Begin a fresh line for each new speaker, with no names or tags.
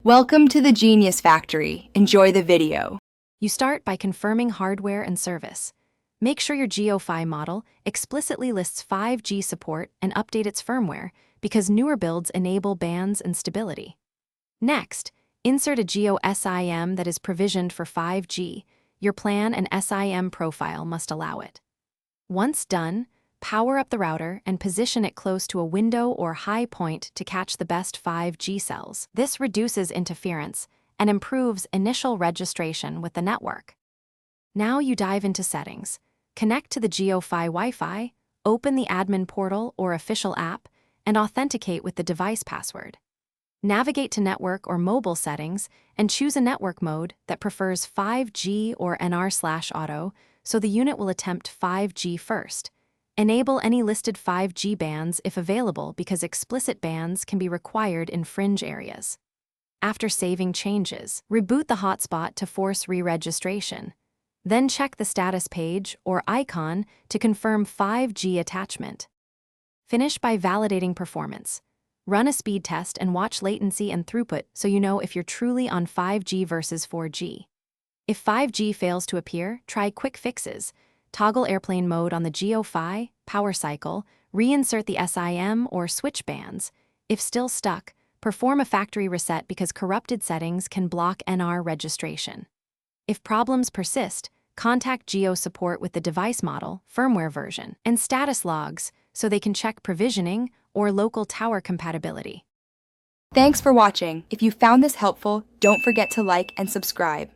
Welcome to the Genius Factory. Enjoy the video.
You start by confirming hardware and service. Make sure your Jiofi model explicitly lists 5G support and update its firmware because newer builds enable bands and stability. Next, insert a Jio SIM that is provisioned for 5G. Your plan and SIM profile must allow it. Once done, power up the router and position it close to a window or high point to catch the best 5G cells. This reduces interference and improves initial registration with the network. Now you dive into settings. Connect to the Jiofi Wi-Fi, open the admin portal or official app, and authenticate with the device password. Navigate to network or mobile settings and choose a network mode that prefers 5G or NR/auto, so the unit will attempt 5G first. Enable any listed 5G bands if available because explicit bands can be required in fringe areas. After saving changes, reboot the hotspot to force re-registration. Then check the status page or icon to confirm 5G attachment. Finish by validating performance. Run a speed test and watch latency and throughput so you know if you're truly on 5G versus 4G. If 5G fails to appear, try quick fixes. Toggle airplane mode on the Jiofi, power cycle, reinsert the SIM or switch bands. If still stuck, perform a factory reset because corrupted settings can block NR registration. If problems persist, contact Jio support with the device model, firmware version, and status logs so they can check provisioning or local tower compatibility.
Thanks for watching. If you found this helpful, don't forget to like and subscribe.